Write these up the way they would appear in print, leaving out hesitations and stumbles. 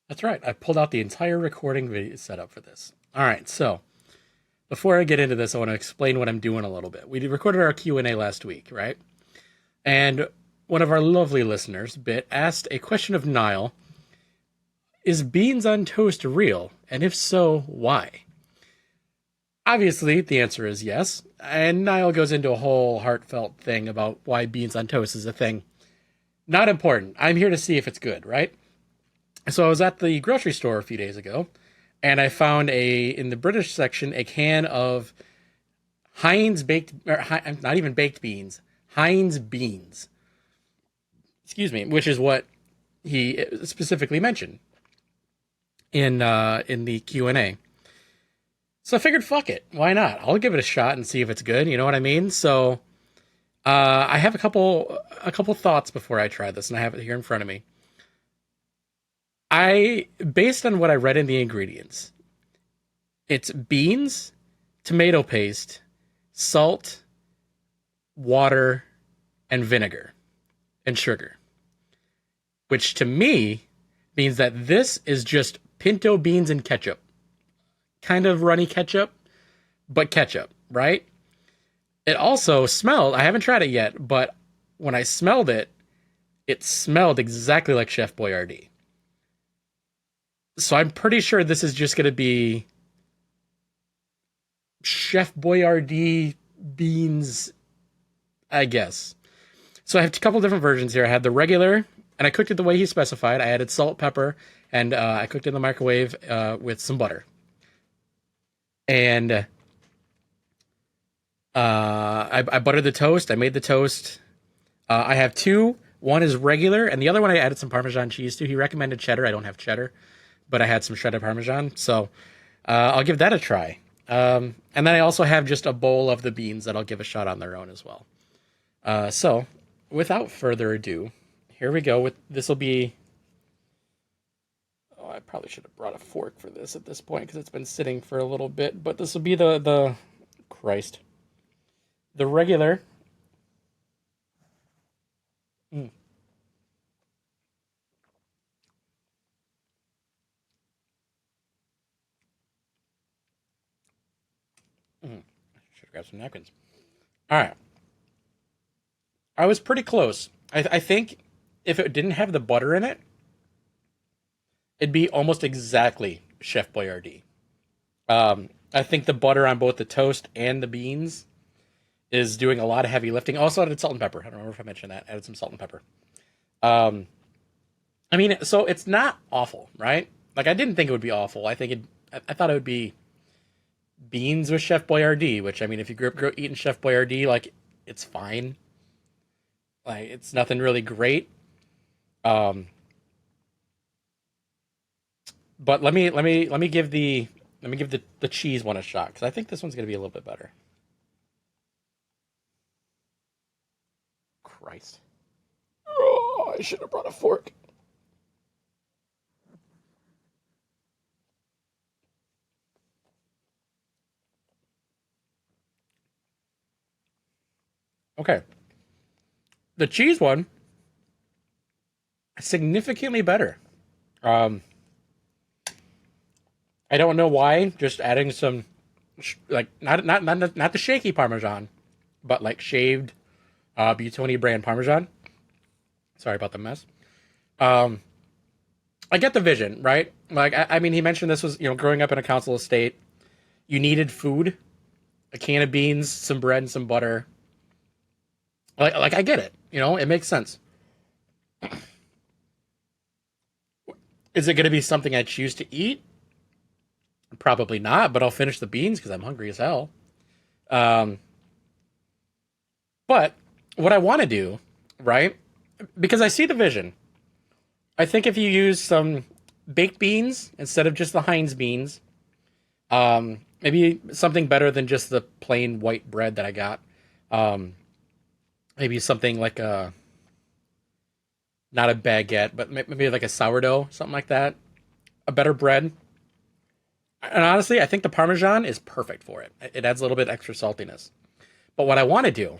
That's right. I pulled out the entire recording video setup for this. All right, so before I get into this, I want to explain what I'm doing a little bit. We recorded our Q&A last week, right? And one of our lovely listeners, Bit, asked a question of Niall: Is beans on toast real? And if so, why? Obviously, the answer is yes. And Niall goes into a whole heartfelt thing about why beans on toast is a thing. Not important. I'm here to see if it's good, right? So I was at the grocery store a few days ago, and I found in the British section a can of Heinz baked, or not even baked beans, Heinz beans. Excuse me, which is what he specifically mentioned in the Q&A. So I figured, fuck it, why not? I'll give it a shot and see if it's good. You know what I mean? So I have a couple thoughts before I try this, and I have it here in front of me. Based on what I read in the ingredients, it's beans, tomato paste, salt, water, and vinegar and sugar, which to me means that this is just pinto beans and ketchup. Kind of runny ketchup, but ketchup, right? It also smelled, I haven't tried it yet, but when I smelled it, it smelled exactly like Chef Boyardee. So I'm pretty sure this is just going to be Chef Boyardee beans, I guess. So I have a couple different versions here. I had the regular, and I cooked it the way he specified. I added salt, pepper, and I cooked it in the microwave with some butter. And I buttered the toast. I made the toast. I have two. One is regular, and the other one I added some Parmesan cheese to. He recommended cheddar. I don't have cheddar, but I had some shredded Parmesan. So I'll give that a try. And then I also have just a bowl of the beans that I'll give a shot on their own as well. So without further ado, here we go. With this will be. Oh, I probably should have brought a fork for this at this point because it's been sitting for a little bit. But this will be the Christ, the regular. Mm, mm. Should grab some napkins. All right, I was pretty close. I think if it didn't have the butter in it, it'd be almost exactly Chef Boyardee. I think the butter on both the toast and the beans is doing a lot of heavy lifting. Also added salt and pepper. I don't remember if I mentioned that. Added some salt and pepper. Um, I mean, so it's not awful, right? Like I didn't think it would be awful. I thought it would be beans with Chef Boyardee, which I mean, if you grew up eating Chef Boyardee, like it's fine. Like it's nothing really great. Um, but let me give the cheese one a shot because I think this one's gonna be a little bit better. Christ. Oh, I should have brought a fork. Okay. The cheese one significantly better. Um, I don't know why. Just adding some, like not the shaky Parmesan, but like shaved Buitoni brand Parmesan. Sorry about the mess. Um, I get the vision, right? Like I mean, he mentioned this was growing up in a council estate. You needed food, a can of beans, some bread, and some butter. Like I get it. It makes sense. Is it going to be something I choose to eat? Probably not, but I'll finish the beans because I'm hungry as hell. Um, but what I want to do, right? Because I see the vision. I think if you use some baked beans instead of just the Heinz beans, maybe something better than just the plain white bread that I got. Um, maybe something like a not a baguette, but maybe like a sourdough, something like that. A better bread. And honestly, I think the Parmesan is perfect for it. It adds a little bit extra saltiness. But what I want to do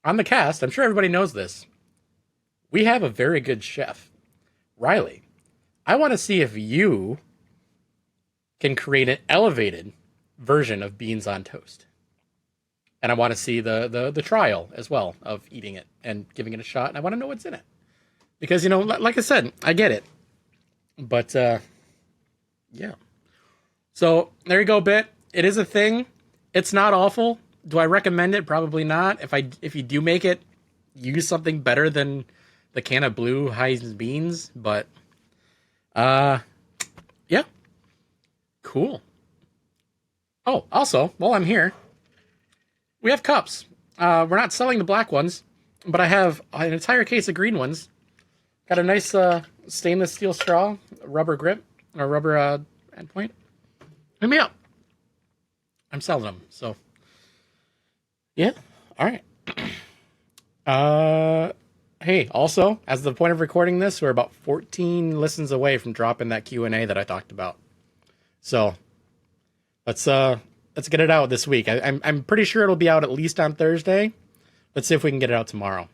on the cast, I'm sure everybody knows this. We have a very good chef. Riley, I want to see if you can create an elevated version of beans on toast. And I want to see the trial as well of eating it and giving it a shot. And I want to know what's in it. Because, like I said, I get it. But, yeah. So, there you go, Bit. It is a thing. It's not awful. Do I recommend it? Probably not. If you do make it, use something better than the can of blue Heinz beans. But, yeah. Cool. Oh, also, while I'm here, we have cups. We're not selling the black ones, but I have an entire case of green ones. Got a nice stainless steel straw, rubber grip, or rubber endpoint. Hit me up. I'm selling them, so yeah. All right. Hey, also, as the point of recording this, we're about 14 listens away from dropping that Q&A that I talked about. So let's get it out this week. I'm pretty sure it'll be out at least on Thursday. Let's see if we can get it out tomorrow.